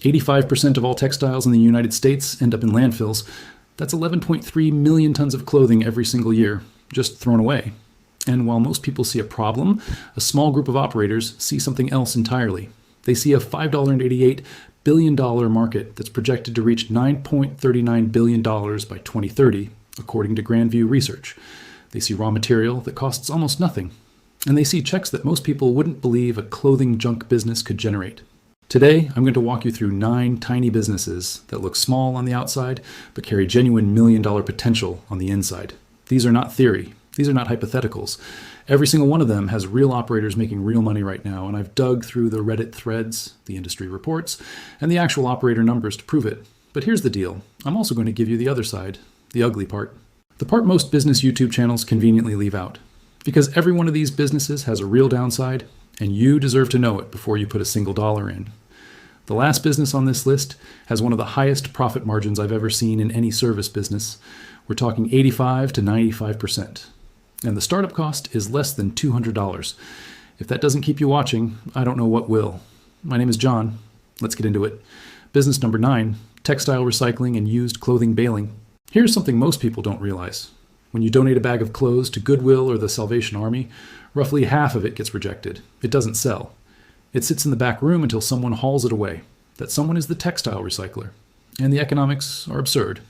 85% of all textiles in the United States end up in landfills. That's 11.3 million tons of clothing every single year, just thrown away. And while most people see a problem, a small group of operators see something else entirely. They see a $5.88 billion market that's projected to reach $9.39 billion by 2030, according to Grandview Research. They see raw material that costs almost nothing. And they see checks that most people wouldn't believe a clothing junk business could generate. Today, I'm going to walk you through 9 tiny businesses that look small on the outside, but carry genuine million-dollar potential on the inside. These are not theory. These are not hypotheticals. Every single one of them has real operators making real money right now, and I've dug through the Reddit threads, the industry reports, and the actual operator numbers to prove it. But here's the deal. I'm also going to give you the other side, the ugly part. The part most business YouTube channels conveniently leave out. Because every one of these businesses has a real downside, and you deserve to know it before you put a single dollar in. The last business on this list has one of the highest profit margins I've ever seen in any service business. We're talking 85 to 95%. And the startup cost is less than $200. If that doesn't keep you watching, I don't know what will. My name is John. Let's get into it. Business number 9, textile recycling and used clothing baling. Here's something most people don't realize. When you donate a bag of clothes to Goodwill or the Salvation Army, roughly half of it gets rejected. It doesn't sell. It sits in the back room until someone hauls it away. That someone is the textile recycler. And the economics are absurd.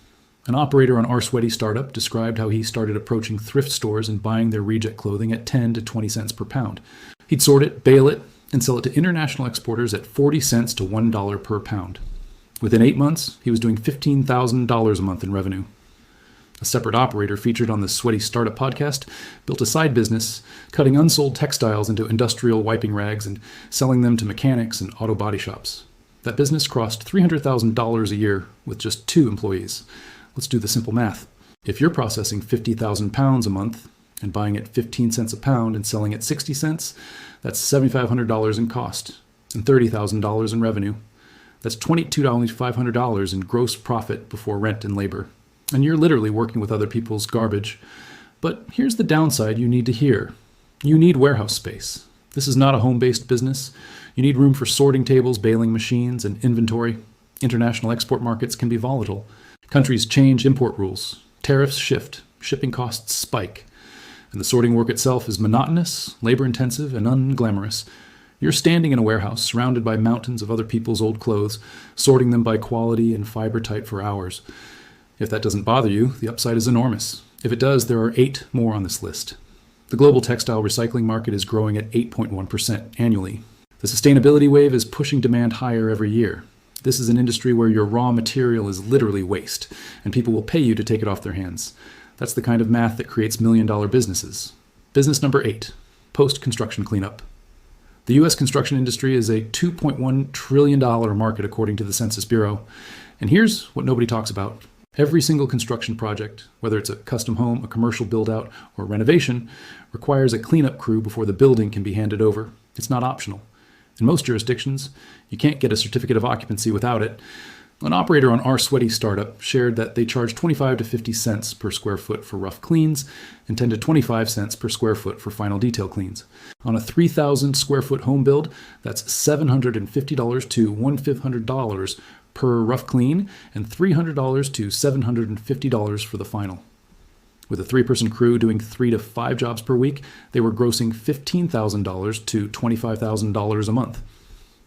An operator on our Sweaty Startup described how he started approaching thrift stores and buying their reject clothing at 10 to 20 cents per pound. He'd sort it, bale it, and sell it to international exporters at 40 cents to $1 per pound. Within 8 months, he was doing $15,000 a month in revenue. A separate operator featured on the Sweaty Startup podcast built a side business, cutting unsold textiles into industrial wiping rags and selling them to mechanics and auto body shops. That business crossed $300,000 a year with just 2 employees. Let's do the simple math. If you're processing 50,000 pounds a month and buying at 15 cents a pound and selling at 60 cents, that's $7,500 in cost and $30,000 in revenue. That's $22,500 in gross profit before rent and labor. And you're literally working with other people's garbage. But here's the downside you need to hear. You need warehouse space. This is not a home-based business. You need room for sorting tables, baling machines, and inventory. International export markets can be volatile. Countries change import rules. Tariffs shift. Shipping costs spike. And the sorting work itself is monotonous, labor-intensive, and unglamorous. You're standing in a warehouse surrounded by mountains of other people's old clothes, sorting them by quality and fiber type for hours. If that doesn't bother you, the upside is enormous. If it does, there are 8 more on this list. The global textile recycling market is growing at 8.1% annually. The sustainability wave is pushing demand higher every year. This is an industry where your raw material is literally waste, and people will pay you to take it off their hands. That's the kind of math that creates million-dollar businesses. Business number 8, post-construction cleanup. The U.S. construction industry is a $2.1 trillion market according to the Census Bureau. And here's what nobody talks about. Every single construction project, whether it's a custom home, a commercial build-out, or renovation, requires a cleanup crew before the building can be handed over. It's not optional. In most jurisdictions, you can't get a certificate of occupancy without it. An operator on our Sweaty Startup shared that they charge 25 to 50 cents per square foot for rough cleans and 10 to 25 cents per square foot for final detail cleans. On a 3,000 square foot home build, that's $750 to $1,500 per rough clean and $300 to $750 for the final. With a 3-person crew doing 3 to 5 jobs per week, they were grossing $15,000 to $25,000 a month.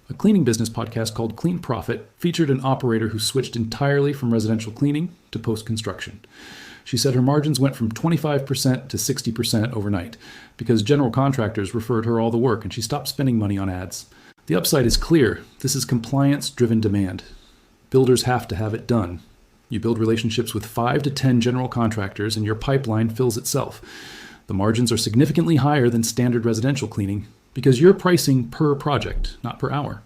A cleaning business podcast called Clean Profit featured an operator who switched entirely from residential cleaning to post-construction. She said her margins went from 25% to 60% overnight because general contractors referred her all the work and she stopped spending money on ads. The upside is clear. This is compliance-driven demand. Builders have to have it done. You build relationships with 5 to 10 general contractors and your pipeline fills itself. The margins are significantly higher than standard residential cleaning because you're pricing per project, not per hour.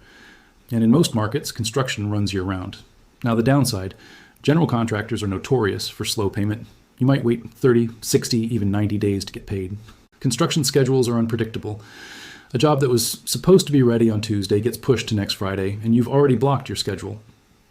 And in most markets, construction runs year-round. Now the downside, general contractors are notorious for slow payment. You might wait 30, 60, even 90 days to get paid. Construction schedules are unpredictable. A job that was supposed to be ready on Tuesday gets pushed to next Friday, and you've already blocked your schedule.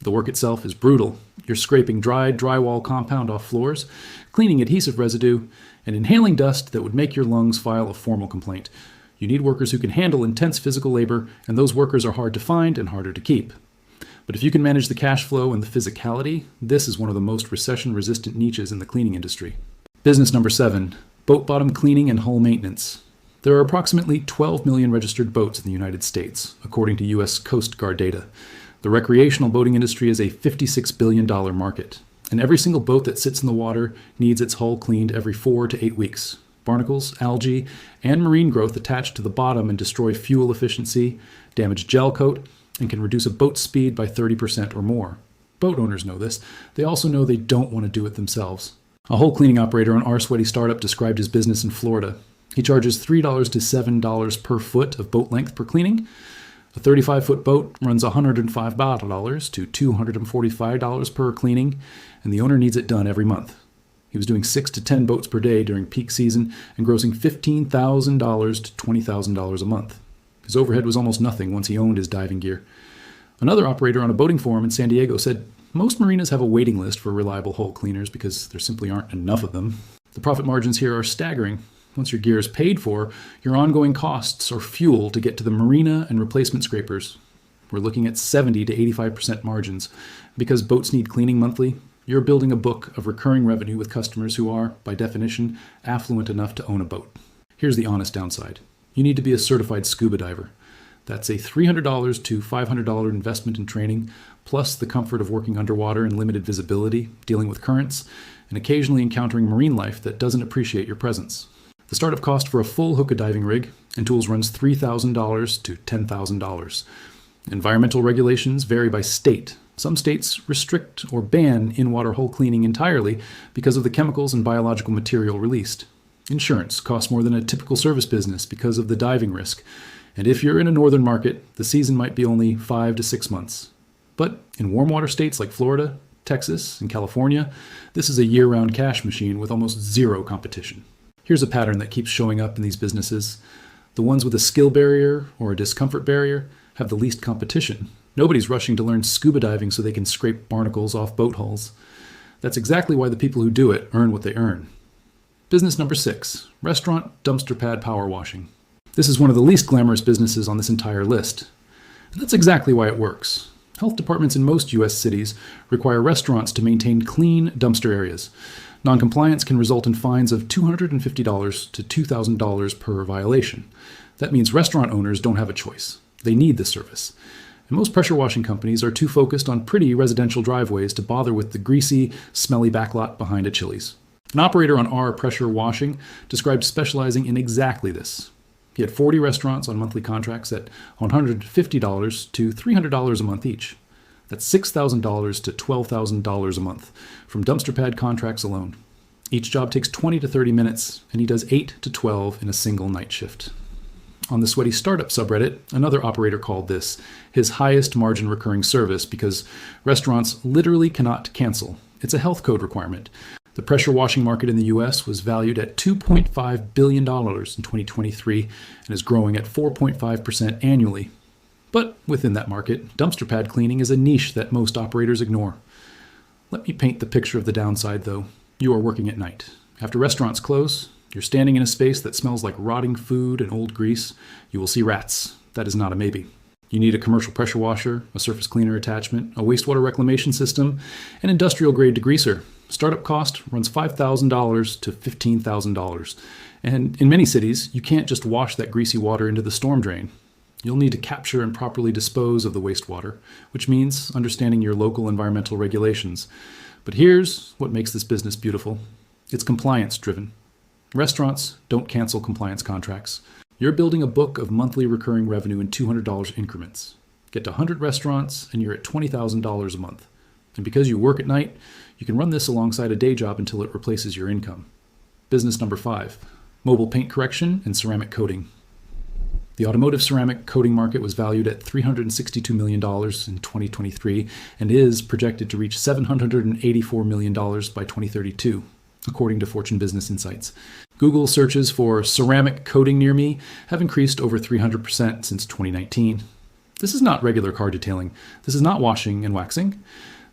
The work itself is brutal. You're scraping dry drywall compound off floors, cleaning adhesive residue, and inhaling dust that would make your lungs file a formal complaint. You need workers who can handle intense physical labor, and those workers are hard to find and harder to keep. But if you can manage the cash flow and the physicality, this is one of the most recession-resistant niches in the cleaning industry. Business number 7, boat bottom cleaning and hull maintenance. There are approximately 12 million registered boats in the United States, according to U.S. Coast Guard data. The recreational boating industry is a $56 billion market, and every single boat that sits in the water needs its hull cleaned every 4 to 8 weeks. Barnacles, algae, and marine growth attach to the bottom and destroy fuel efficiency, damage gel coat, and can reduce a boat's speed by 30% or more. Boat owners know this. They also know they don't want to do it themselves. A hull cleaning operator on our Sweaty Startup described his business in Florida. He charges $3 to $7 per foot of boat length per cleaning. A 35-foot boat runs $105 to $245 per cleaning, and the owner needs it done every month. He was doing 6 to 10 boats per day during peak season and grossing $15,000 to $20,000 a month. His overhead was almost nothing once he owned his diving gear. Another operator on a boating forum in San Diego said, "Most marinas have a waiting list for reliable hull cleaners because there simply aren't enough of them. The profit margins here are staggering. Once your gear is paid for, your ongoing costs are fuel to get to the marina and replacement scrapers. We're looking at 70 to 85% margins. Because boats need cleaning monthly, you're building a book of recurring revenue with customers who are, by definition, affluent enough to own a boat." Here's the honest downside. You need to be a certified scuba diver. That's a $300 to $500 investment in training, plus the comfort of working underwater in limited visibility, dealing with currents, and occasionally encountering marine life that doesn't appreciate your presence. The startup cost for a full hookah diving rig and tools runs $3,000 to $10,000. Environmental regulations vary by state. Some states restrict or ban in-water hull cleaning entirely because of the chemicals and biological material released. Insurance costs more than a typical service business because of the diving risk. And if you're in a northern market, the season might be only 5 to 6 months. But in warm water states like Florida, Texas, and California, this is a year-round cash machine with almost zero competition. Here's a pattern that keeps showing up in these businesses. The ones with a skill barrier or a discomfort barrier have the least competition. Nobody's rushing to learn scuba diving so they can scrape barnacles off boat hulls. That's exactly why the people who do it earn what they earn. Business number 6, restaurant dumpster pad power washing. This is one of the least glamorous businesses on this entire list. And that's exactly why it works. Health departments in most U.S. cities require restaurants to maintain clean dumpster areas. Noncompliance can result in fines of $250 to $2,000 per violation. That means restaurant owners don't have a choice. They need this service. And most pressure washing companies are too focused on pretty residential driveways to bother with the greasy, smelly backlot behind a Chili's. An operator on our pressure washing described specializing in exactly this. He had 40 restaurants on monthly contracts at $150 to $300 a month each. That's $6,000 to $12,000 a month from dumpster pad contracts alone. Each job takes 20 to 30 minutes, and he does 8 to 12 in a single night shift. On the Sweaty Startup subreddit, another operator called this his highest margin recurring service because restaurants literally cannot cancel. It's a health code requirement. The pressure washing market in the U.S. was valued at $2.5 billion in 2023 and is growing at 4.5% annually. But within that market, dumpster pad cleaning is a niche that most operators ignore. Let me paint the picture of the downside, though. You are working at night. After restaurants close, you're standing in a space that smells like rotting food and old grease. You will see rats. That is not a maybe. You need a commercial pressure washer, a surface cleaner attachment, a wastewater reclamation system, and industrial-grade degreaser. Startup cost runs $5,000 to $15,000. And in many cities, you can't just wash that greasy water into the storm drain. You'll need to capture and properly dispose of the wastewater, which means understanding your local environmental regulations. But here's what makes this business beautiful. It's compliance-driven. Restaurants don't cancel compliance contracts. You're building a book of monthly recurring revenue in $200 increments. Get to 100 restaurants, and you're at $20,000 a month. And because you work at night, you can run this alongside a day job until it replaces your income. Business number 5, mobile paint correction and ceramic coating. The automotive ceramic coating market was valued at $362 million in 2023 and is projected to reach $784 million by 2032, according to Fortune Business Insights. Google searches for ceramic coating near me have increased over 300% since 2019. This is not regular car detailing. This is not washing and waxing.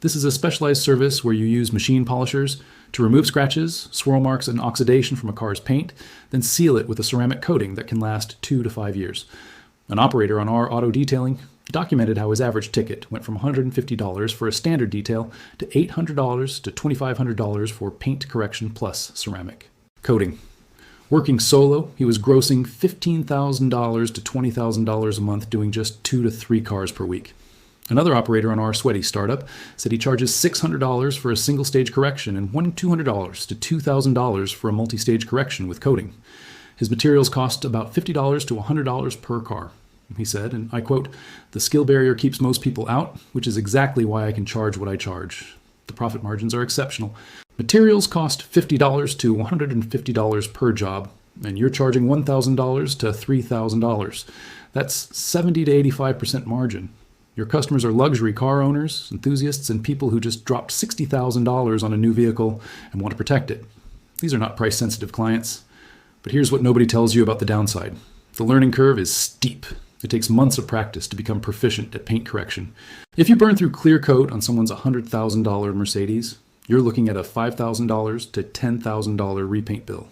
This is a specialized service where you use machine polishers to remove scratches, swirl marks, and oxidation from a car's paint, then seal it with a ceramic coating that can last 2 to 5 years. An operator on our auto detailing He documented how his average ticket went from $150 for a standard detail to $800 to $2,500 for paint correction plus ceramic. Coating. Working solo, he was grossing $15,000 to $20,000 a month doing just 2 to 3 cars per week. Another operator on our sweaty startup said he charges $600 for a single stage correction and $200 to $2,000 for a multi-stage correction with coating. His materials cost about $50 to $100 per car. He said, and I quote, "The skill barrier keeps most people out, which is exactly why I can charge what I charge. The profit margins are exceptional. Materials cost $50 to $150 per job, and you're charging $1,000 to $3,000. That's 70 to 85% margin. Your customers are luxury car owners, enthusiasts, and people who just dropped $60,000 on a new vehicle and want to protect it. These are not price-sensitive clients. But here's what nobody tells you about the downside. The learning curve is steep. It takes months of practice to become proficient at paint correction. If you burn through clear coat on someone's $100,000 Mercedes, you're looking at a $5,000 to $10,000 repaint bill.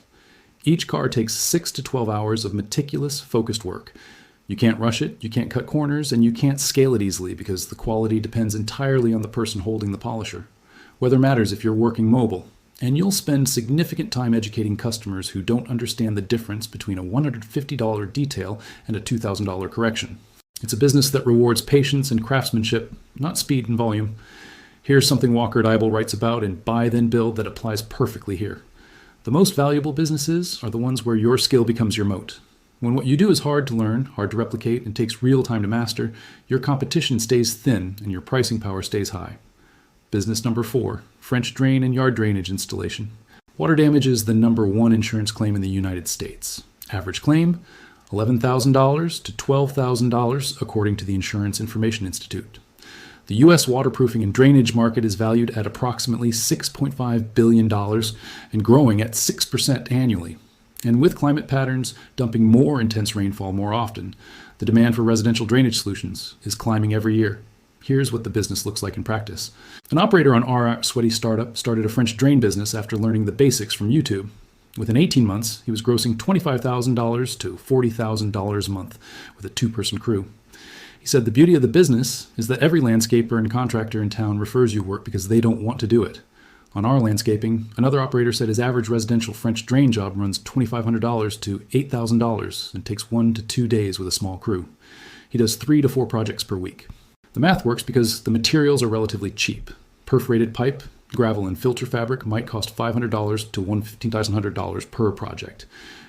Each car takes 6 to 12 hours of meticulous, focused work. You can't rush it, you can't cut corners, and you can't scale it easily because the quality depends entirely on the person holding the polisher. Weather matters if you're working mobile, and you'll spend significant time educating customers who don't understand the difference between a $150 detail and a $2,000 correction. It's a business that rewards patience and craftsmanship, not speed and volume. Here's something Walker Deibel writes about in Buy Then Build that applies perfectly here. The most valuable businesses are the ones where your skill becomes your moat. When what you do is hard to learn, hard to replicate, and takes real time to master, your competition stays thin and your pricing power stays high. Business number 4, French drain and yard drainage installation. Water damage is the number 1 insurance claim in the United States. Average claim, $11,000 to $12,000 according to the Insurance Information Institute. The U.S. waterproofing and drainage market is valued at approximately $6.5 billion and growing at 6% annually. And with climate patterns dumping more intense rainfall more often, the demand for residential drainage solutions is climbing every year. Here's what the business looks like in practice. An operator on our sweaty startup started a French drain business after learning the basics from YouTube. Within 18 months, he was grossing $25,000 to $40,000 a month with a 2-person crew. He said the beauty of the business is that every landscaper and contractor in town refers you work because they don't want to do it. On our landscaping, another operator said his average residential French drain job runs $2,500 to $8,000 and takes 1 to 2 days with a small crew. He does 3 to 4 projects per week. The math works because the materials are relatively cheap. Perforated pipe, gravel, and filter fabric might cost $500 to $15,000 per project.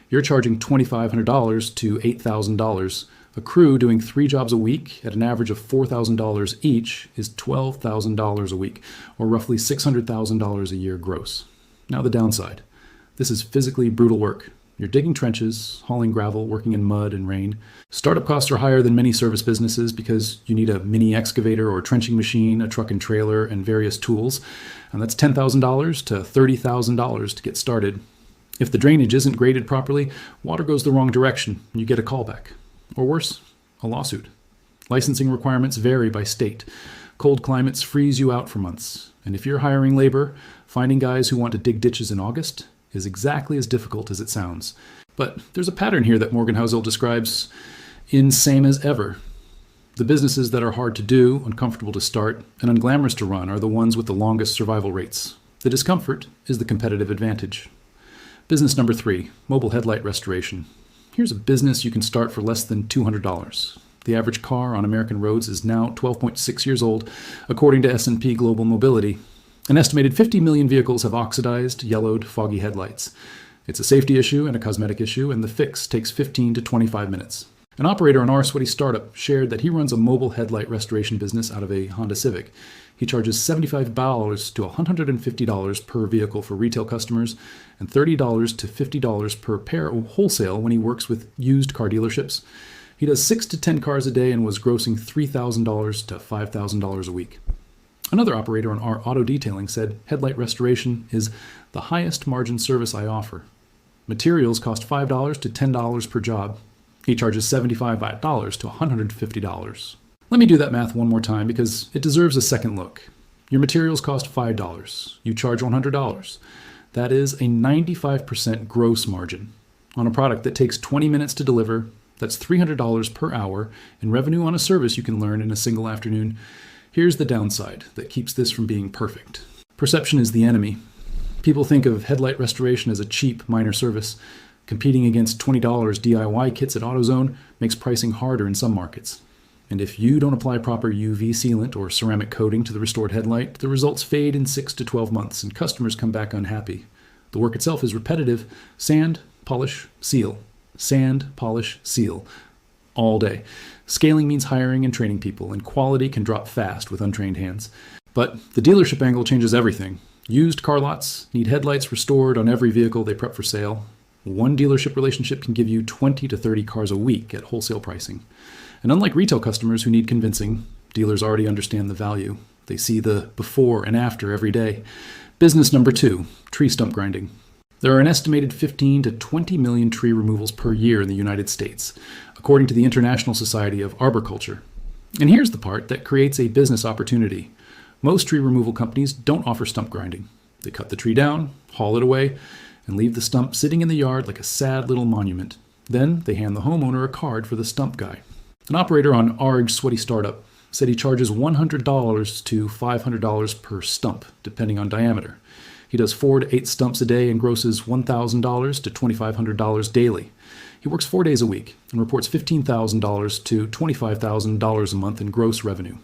You're charging $2,500 to $8,000. A crew doing 3 jobs a week at an average of $4,000 each is $12,000 a week, or roughly $600,000 a year gross. Now the downside. This is physically brutal work. You're digging trenches, hauling gravel, working in mud and rain. Startup costs are higher than many service businesses because you need a mini excavator or trenching machine, a truck and trailer, and various tools. And that's $10,000 to $30,000 to get started. If the drainage isn't graded properly, water goes the wrong direction and you get a callback. Or worse, a lawsuit. Licensing requirements vary by state. Cold climates freeze you out for months. And if you're hiring labor, finding guys who want to dig ditches in August is exactly as difficult as it sounds. But there's a pattern here that Morgan Housel describes in Same as Ever. The businesses that are hard to do, uncomfortable to start, and unglamorous to run are the ones with the longest survival rates. The discomfort is the competitive advantage. Business number 3, mobile headlight restoration. Here's a business you can start for less than $200. The average car on American roads is now 12.6 years old, according to S&P Global Mobility. An estimated 50 million vehicles have oxidized, yellowed, foggy headlights. It's a safety issue and a cosmetic issue, and the fix takes 15 to 25 minutes. An operator on our sweaty startup shared that he runs a mobile headlight restoration business out of a Honda Civic. He charges $75 to $150 per vehicle for retail customers and $30 to $50 per pair wholesale when he works with used car dealerships. He does 6 to 10 cars a day and was grossing $3,000 to $5,000 a week. Another operator on our auto detailing said headlight restoration is the highest margin service I offer. Materials cost $5 to $10 per job. He charges $75 to $150. Let me do that math one more time because it deserves a second look. Your materials cost $5. You charge $100. That is a 95% gross margin on a product that takes 20 minutes to deliver That's $300 per hour in revenue on a service you can learn in a single afternoon. Here's the downside that keeps this from being perfect. Perception is the enemy. People think of Headlight Restoration as a cheap, minor service. Competing against $20 DIY kits at AutoZone makes pricing harder in some markets. And if you don't apply proper UV sealant or ceramic coating to the restored headlight, the results fade in 6 to 12 months and customers come back unhappy. The work itself is repetitive. Sand, polish, seal. Sand, polish, seal. All day. Scaling means hiring and training people, and quality can drop fast with untrained hands. But the dealership angle changes everything. Used car lots need headlights restored on every vehicle they prep for sale. One dealership relationship can give you 20 to 30 cars a week at wholesale pricing. And unlike retail customers who need convincing, dealers already understand the value. They see the before and after every day. Business number 2, tree stump grinding. There are an estimated 15 to 20 million tree removals per year in the United States, according to the International Society of Arboriculture. And here's the part that creates a business opportunity. Most tree removal companies don't offer stump grinding. They cut the tree down, haul it away, and leave the stump sitting in the yard like a sad little monument. Then they hand the homeowner a card for the stump guy. An operator on our sweaty startup said he charges $100 to $500 per stump, depending on diameter. He does 4 to 8 stumps a day and grosses $1,000 to $2,500 daily. He works 4 days a week and reports $15,000 to $25,000 a month in gross revenue.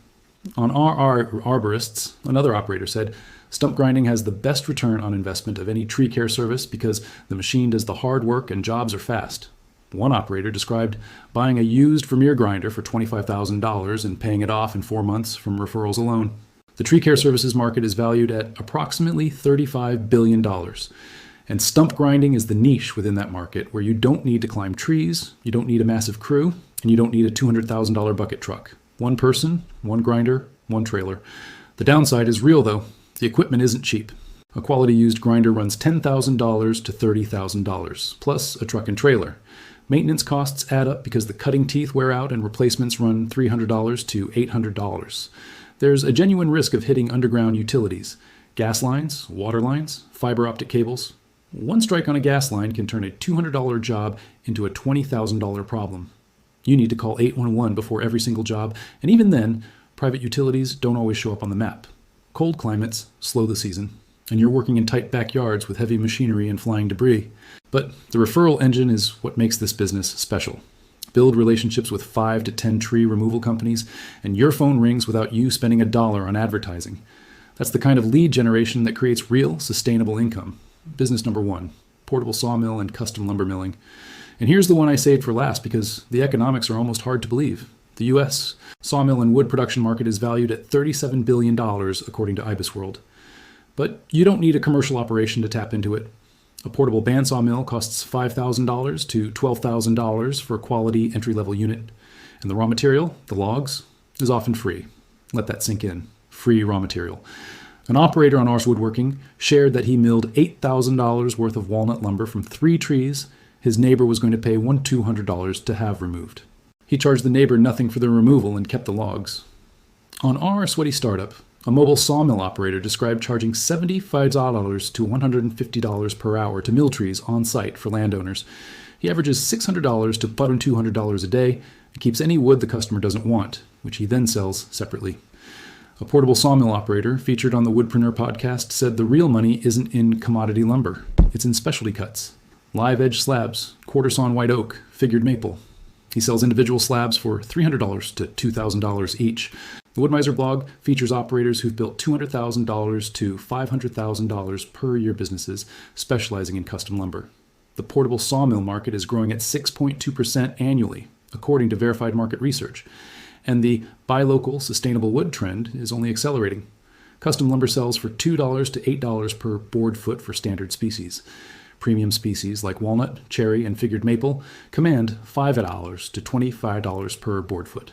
On our arborists, another operator said, stump grinding has the best return on investment of any tree care service because the machine does the hard work and jobs are fast. One operator described buying a used Vermeer grinder for $25,000 and paying it off in 4 months from referrals alone. The tree care services market is valued at approximately $35 billion. And stump grinding is the niche within that market where you don't need to climb trees, you don't need a massive crew, and you don't need a $200,000 bucket truck. One person, one grinder, one trailer. The downside is real though. The equipment isn't cheap. A quality used grinder runs $10,000 to $30,000, plus a truck and trailer. Maintenance costs add up because the cutting teeth wear out and replacements run $300 to $800. There's a genuine risk of hitting underground utilities, gas lines, water lines, fiber optic cables. One strike on a gas line can turn a $200 job into a $20,000 problem. You need to call 811 before every single job, and even then, private utilities don't always show up on the map. Cold climates slow the season, and you're working in tight backyards with heavy machinery and flying debris. But the referral engine is what makes this business special. Build relationships with 5 to 10 tree removal companies, and your phone rings without you spending $1 on advertising. That's the kind of lead generation that creates real, sustainable income. Business number 1, portable sawmill and custom lumber milling. And here's the one I saved for last because the economics are almost hard to believe. The U.S. sawmill and wood production market is valued at $37 billion, according to IBISWorld. But you don't need a commercial operation to tap into it. A portable bandsaw mill costs $5,000 to $12,000 for a quality entry-level unit. And the raw material, the logs, is often free. Let that sink in. Free raw material. An operator on Ars Woodworking shared that he milled $8,000 worth of walnut lumber from 3 trees his neighbor was going to pay $200 to have removed. He charged the neighbor nothing for the removal and kept the logs. On our sweaty startup, a mobile sawmill operator described charging $75 to $150 per hour to mill trees on site for landowners. He averages $600 to $200 a day and keeps any wood the customer doesn't want, which he then sells separately. A portable sawmill operator featured on the Woodpreneur podcast said the real money isn't in commodity lumber, it's in specialty cuts. Live edge slabs, quarter sawn white oak, figured maple. He sells individual slabs for $300 to $2,000 each. The Woodmiser blog features operators who've built $200,000 to $500,000 per year businesses specializing in custom lumber. The portable sawmill market is growing at 6.2% annually, according to verified market research. And the buy local, sustainable wood trend is only accelerating. Custom lumber sells for $2 to $8 per board foot for standard species. Premium species like walnut, cherry, and figured maple command $5 to $25 per board foot.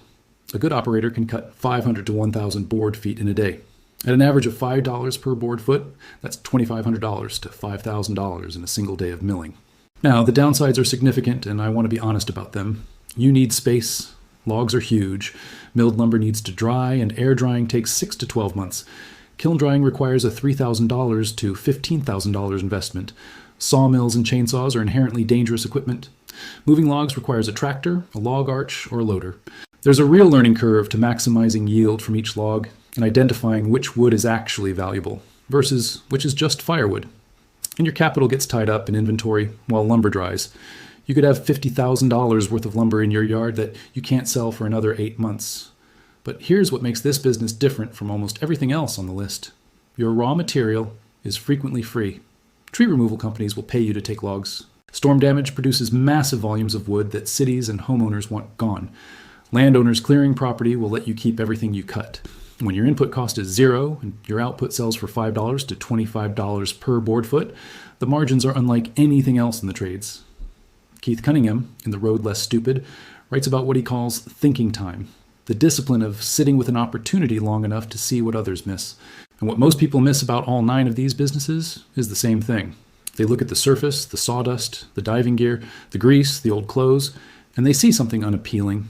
A good operator can cut 500 to 1,000 board feet in a day. At an average of $5 per board foot, that's $2,500 to $5,000 in a single day of milling. Now, the downsides are significant, and I want to be honest about them. You need space. Logs are huge. Milled lumber needs to dry, and air drying takes 6 to 12 months. Kiln drying requires a $3,000 to $15,000 investment. Sawmills and chainsaws are inherently dangerous equipment. Moving logs requires a tractor, a log arch, or a loader. There's a real learning curve to maximizing yield from each log and identifying which wood is actually valuable versus which is just firewood. And your capital gets tied up in inventory while lumber dries. You could have $50,000 worth of lumber in your yard that you can't sell for another 8 months. But here's what makes this business different from almost everything else on the list. Your raw material is frequently free. Tree removal companies will pay you to take logs. Storm damage produces massive volumes of wood that cities and homeowners want gone. Landowners clearing property will let you keep everything you cut. When your input cost is zero and your output sells for $5 to $25 per board foot, the margins are unlike anything else in the trades. Keith Cunningham, in The Road Less Stupid, writes about what he calls thinking time, the discipline of sitting with an opportunity long enough to see what others miss. And what most people miss about all 9 of these businesses is the same thing. They look at the surface, the sawdust, the diving gear, the grease, the old clothes, and they see something unappealing.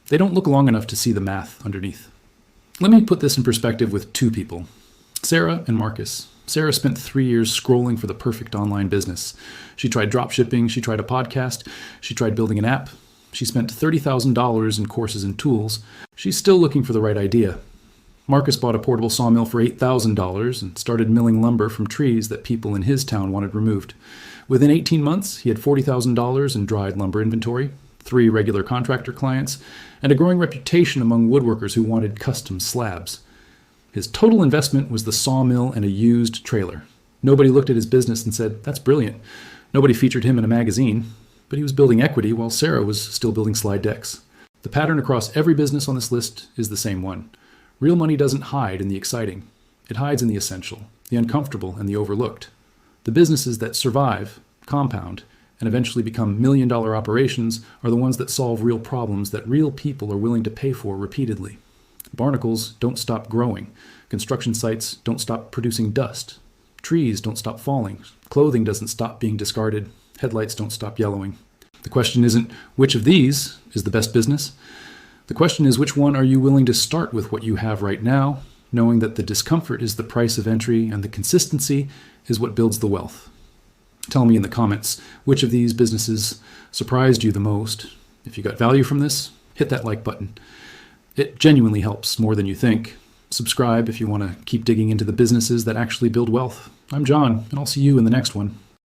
They don't look long enough to see the math underneath. Let me put this in perspective with 2 people, Sarah and Marcus. Sarah spent 3 years scrolling for the perfect online business. She tried drop shipping, she tried a podcast, she tried building an app. She spent $30,000 in courses and tools. She's still looking for the right idea. Marcus bought a portable sawmill for $8,000 and started milling lumber from trees that people in his town wanted removed. Within 18 months, he had $40,000 in dried lumber inventory, 3 regular contractor clients, and a growing reputation among woodworkers who wanted custom slabs. His total investment was the sawmill and a used trailer. Nobody looked at his business and said, "That's brilliant." Nobody featured him in a magazine, but he was building equity while Sarah was still building slide decks. The pattern across every business on this list is the same one. Real money doesn't hide in the exciting. It hides in the essential, the uncomfortable, and the overlooked. The businesses that survive, compound, and eventually become million-dollar operations are the ones that solve real problems that real people are willing to pay for repeatedly. Barnacles don't stop growing. Construction sites don't stop producing dust. Trees don't stop falling. Clothing doesn't stop being discarded. Headlights don't stop yellowing. The question isn't which of these is the best business. The question is which one are you willing to start with what you have right now, knowing that the discomfort is the price of entry and the consistency is what builds the wealth. Tell me in the comments which of these businesses surprised you the most. If you got value from this, hit that like button. It genuinely helps more than you think. Subscribe if you want to keep digging into the businesses that actually build wealth. I'm John, and I'll see you in the next one.